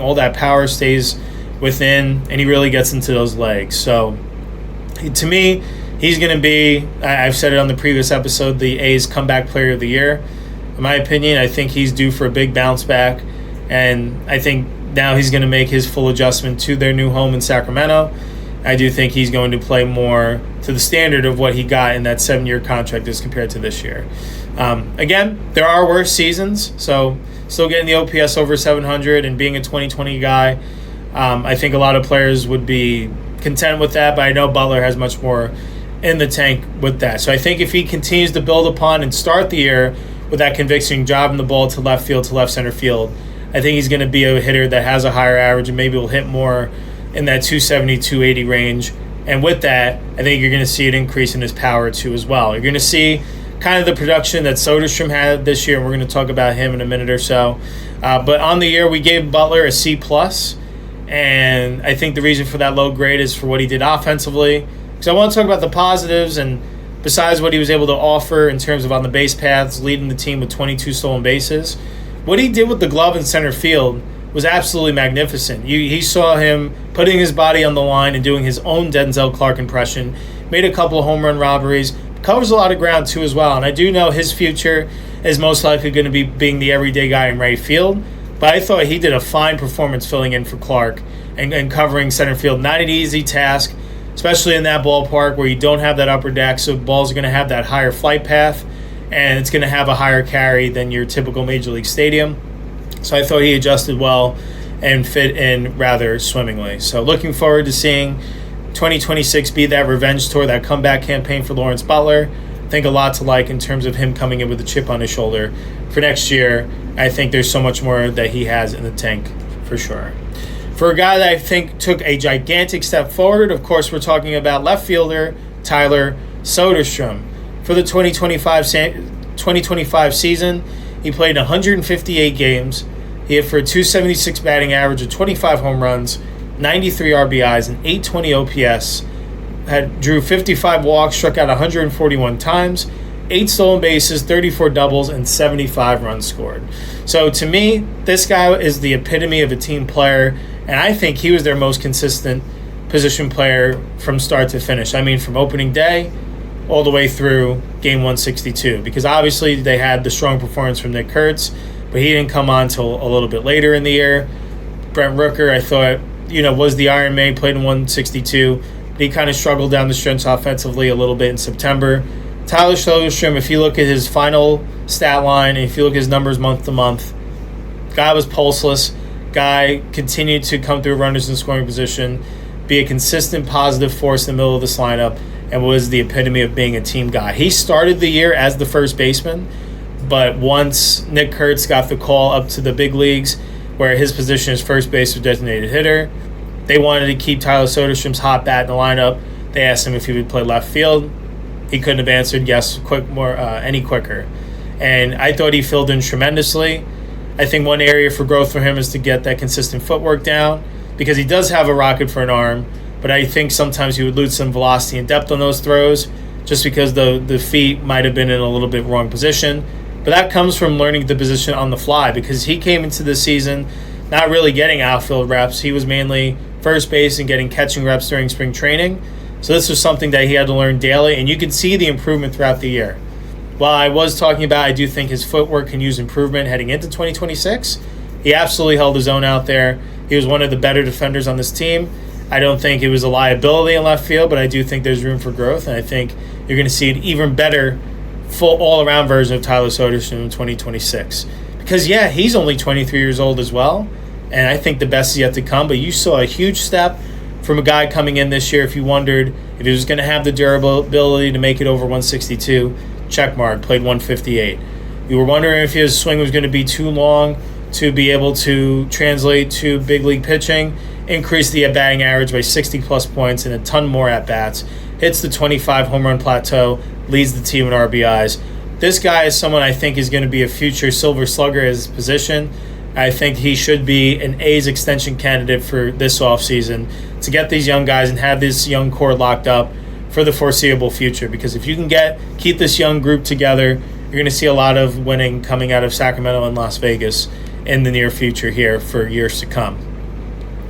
all that power stays within, and he really gets into those legs. So to me, he's going to be, I've said it on the previous episode, the A's comeback player of the year. In my opinion, I think he's due for a big bounce back, and I think now he's going to make his full adjustment to their new home in Sacramento. I do think he's going to play more to the standard of what he got in that 7-year contract as compared to this year. Again, there are worse seasons, so still getting the OPS over 700 and being a 2020 guy, I think a lot of players would be content with that, but I know Butler has much more in the tank with that. So I think if he continues to build upon and start the year with that conviction, jobbing the ball to left field, to left center field, I think he's going to be a hitter that has a higher average and maybe will hit more in that 270, 280 range. And with that, I think you're going to see an increase in his power too as well. You're going to see kind of the production that Soderstrom had this year, and we're going to talk about him in a minute or so. But on the year, we gave Butler a C+, and I think the reason for that low grade is for what he did offensively. Because I want to talk about the positives, and besides what he was able to offer in terms of on the base paths, leading the team with 22 stolen bases, what he did with the glove in center field was absolutely magnificent. He saw him putting his body on the line and doing his own Denzel Clark impression, made a couple of home run robberies, covers a lot of ground too as well. And I do know his future is most likely going to be being the everyday guy in right field, but I thought he did a fine performance filling in for Clark and covering center field. Not an easy task, especially in that ballpark where you don't have that upper deck, so balls are going to have that higher flight path, and it's going to have a higher carry than your typical Major League Stadium. So I thought he adjusted well and fit in rather swimmingly. So looking forward to seeing 2026 be that revenge tour, that comeback campaign for Lawrence Butler. I think a lot to like in terms of him coming in with a chip on his shoulder for next year. I think there's so much more that he has in the tank for sure. For a guy that I think took a gigantic step forward, of course, we're talking about left fielder Tyler Soderstrom. For the 2025 season, he played 158 games. He hit for a .276 batting average of 25 home runs, 93 RBIs, and .820 OPS. Drew 55 walks, struck out 141 times, 8 stolen bases, 34 doubles, and 75 runs scored. So to me, this guy is the epitome of a team player, and I think he was their most consistent position player from start to finish. I mean, from opening day all the way through game 162, because obviously they had the strong performance from Nick Kurtz, but he didn't come on until a little bit later in the year. Brent Rooker, I thought, was the Iron Man, played in 162. He kind of struggled down the stretch offensively a little bit in September. Tyler Soderstrom, if you look at his final stat line, and if you look at his numbers month to month, guy was pulseless. Guy continued to come through runners in scoring position, be a consistent positive force in the middle of this lineup, and was the epitome of being a team guy. He started the year as the first baseman, but once Nick Kurtz got the call up to the big leagues, where his position is first base or designated hitter, they wanted to keep Tyler Soderstrom's hot bat in the lineup. They asked him if he would play left field. He couldn't have answered yes any quicker. And I thought he filled in tremendously. I think one area for growth for him is to get that consistent footwork down, because he does have a rocket for an arm, but I think sometimes he would lose some velocity and depth on those throws just because the feet might have been in a little bit wrong position. But that comes from learning the position on the fly, because he came into the season not really getting outfield reps. He was mainly first base and getting catching reps during spring training. So this was something that he had to learn daily, and you could see the improvement throughout the year. While I was talking about I do think his footwork can use improvement heading into 2026, he absolutely held his own out there. He was one of the better defenders on this team. I don't think it was a liability in left field, but I do think there's room for growth, and I think you're going to see an even better full all-around version of Tyler Soderstrom in 2026. Because, yeah, he's only 23 years old as well, and I think the best is yet to come, but you saw a huge step from a guy coming in this year. If you wondered if he was going to have the durability to make it over 162, check mark, played 158. You were wondering if his swing was going to be too long to be able to translate to big league pitching, increase the batting average by 60-plus points and a ton more at-bats, hits the 25 home run plateau, leads the team in RBIs. This guy is someone I think is going to be a future Silver Slugger at his position. I think he should be an A's extension candidate for this offseason to get these young guys and have this young core locked up for the foreseeable future. Because if you can keep this young group together, you're going to see a lot of winning coming out of Sacramento and Las Vegas in the near future here for years to come.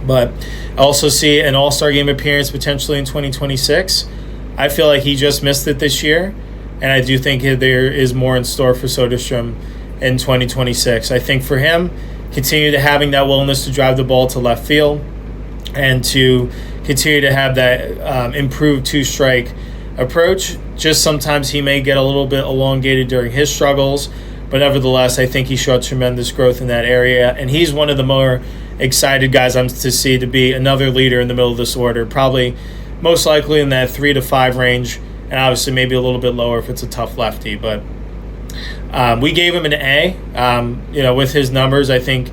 But I also see an All-Star Game appearance potentially in 2026. I feel like he just missed it this year, and I do think there is more in store for Soderstrom in 2026. I think for him, continue to having that willingness to drive the ball to left field and to continue to have that improved two-strike approach. Just sometimes he may get a little bit elongated during his struggles, but nevertheless, I think he showed tremendous growth in that area, and he's one of the more excited guys I'm to see to be another leader in the middle of this order, probably most likely in that 3 to 5 range, and obviously maybe a little bit lower if it's a tough lefty. But we gave him an A. With his numbers, I think,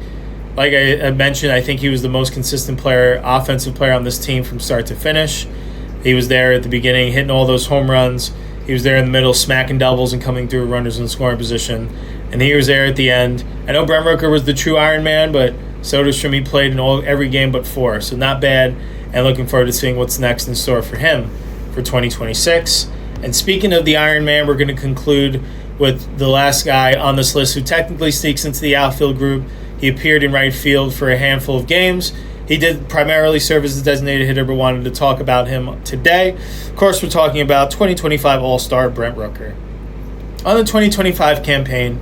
like I mentioned, I think he was the most consistent offensive player on this team from start to finish. He was there at the beginning, hitting all those home runs. He was there in the middle, smacking doubles and coming through runners in scoring position. And he was there at the end. I know Brent Rooker was the true Iron Man, but Soderstrom, he played in every game but 4, so not bad. And looking forward to seeing what's next in store for him for 2026. And speaking of the Iron Man, we're going to conclude with the last guy on this list who technically sneaks into the outfield group. He appeared in right field for a handful of games. He did primarily serve as the designated hitter, but wanted to talk about him today. Of course, we're talking about 2025 All-Star Brent Rooker. On the 2025 campaign,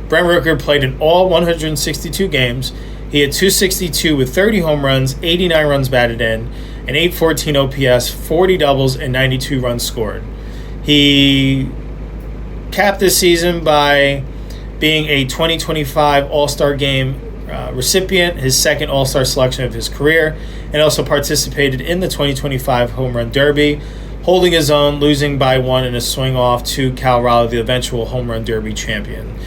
Brent Rooker played in all 162 games. He had .262 with 30 home runs, 89 runs batted in, an .814 OPS, 40 doubles, and 92 runs scored. He capped this season by being a 2025 All-Star Game recipient, his second All-Star selection of his career, and also participated in the 2025 Home Run Derby, holding his own, losing by 1 in a swing-off to Cal Raleigh, the eventual Home Run Derby champion.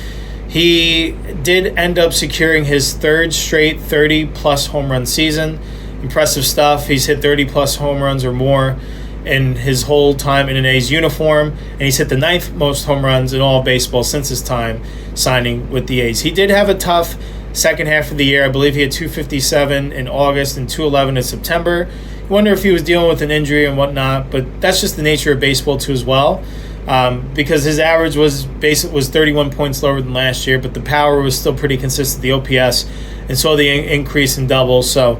He did end up securing his third straight 30-plus home run season. Impressive stuff. He's hit 30-plus home runs or more in his whole time in an A's uniform, and he's hit the 9th most home runs in all of baseball since his time signing with the A's. He did have a tough second half of the year. I believe he had 257 in August and 211 in September. You wonder if he was dealing with an injury and whatnot, but that's just the nature of baseball too as well. Because his average was 31 points lower than last year, but the power was still pretty consistent, the OPS, and so the increase in doubles. So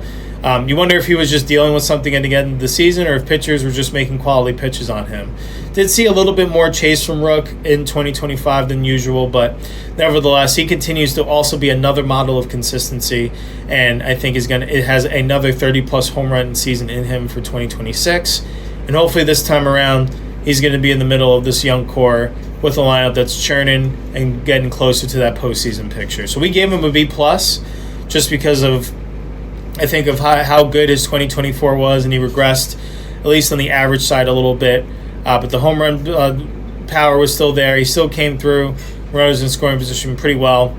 you wonder if he was just dealing with something at the end of the season or if pitchers were just making quality pitches on him. Did see a little bit more chase from Rook in 2025 than usual, but nevertheless, he continues to also be another model of consistency, and I think it has another 30-plus home run season in him for 2026. And hopefully this time around, he's going to be in the middle of this young core with a lineup that's churning and getting closer to that postseason picture. So we gave him a B+, just because of, I think, of how good his 2024 was, and he regressed, at least on the average side, a little bit. But the home run power was still there. He still came through runners in scoring position pretty well.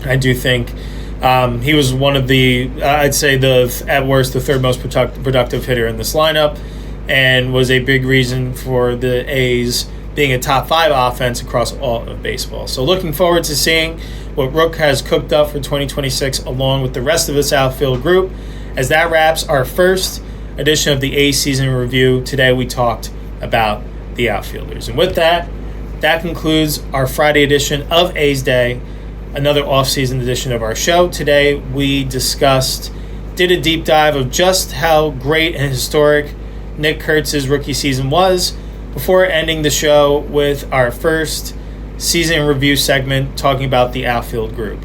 I do think he was one of the, I'd say, at worst, the third most productive hitter in this lineup, and was a big reason for the A's being a top 5 offense across all of baseball. So looking forward to seeing what Rook has cooked up for 2026 along with the rest of this outfield group. As that wraps our first edition of the A's season review. Today we talked about the Outfielders. And with that concludes our Friday edition of A's Day, another off-season edition of our show. Today we did a deep dive of just how great and historic Nick Kurtz's rookie season was, before ending the show with our first season review segment talking about the outfield group.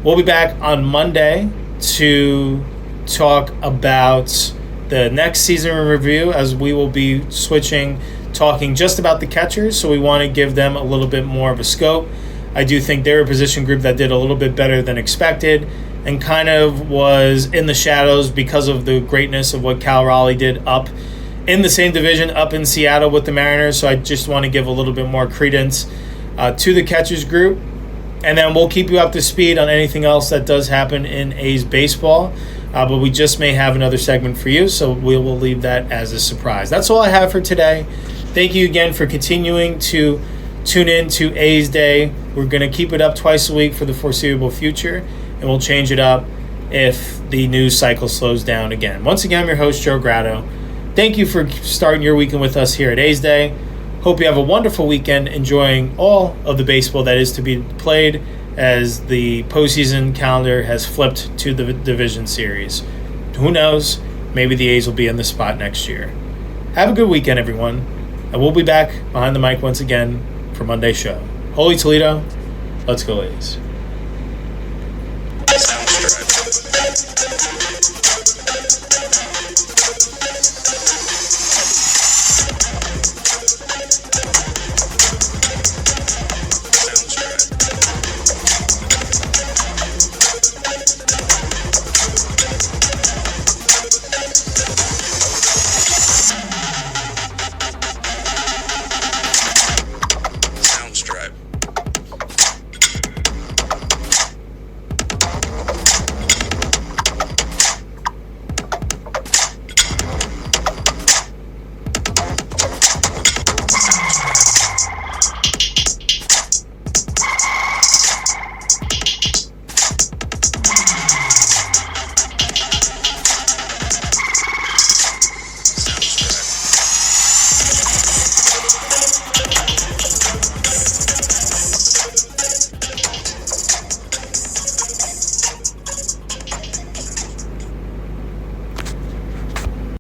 We'll be back on Monday to talk about the next season review, as we will be talking just about the catchers, so we want to give them a little bit more of a scope. I do think they're a position group that did a little bit better than expected and kind of was in the shadows because of the greatness of what Cal Raleigh did up in the same division up in Seattle with the Mariners. So I just want to give a little bit more credence to the catchers group. And then we'll keep you up to speed on anything else that does happen in A's baseball. But we just may have another segment for you, so we will leave that as a surprise. That's all I have for today. Thank you again for continuing to tune in to A's Day. We're going to keep it up twice a week for the foreseeable future, and we'll change it up if the news cycle slows down again. Once again, I'm your host, Joe Grado. Thank you for starting your weekend with us here at A's Day. Hope you have a wonderful weekend enjoying all of the baseball that is to be played as the postseason calendar has flipped to the division series. Who knows? Maybe the A's will be in the spot next year. Have a good weekend, everyone. And we'll be back behind the mic once again for Monday's show. Holy Toledo, let's go A's.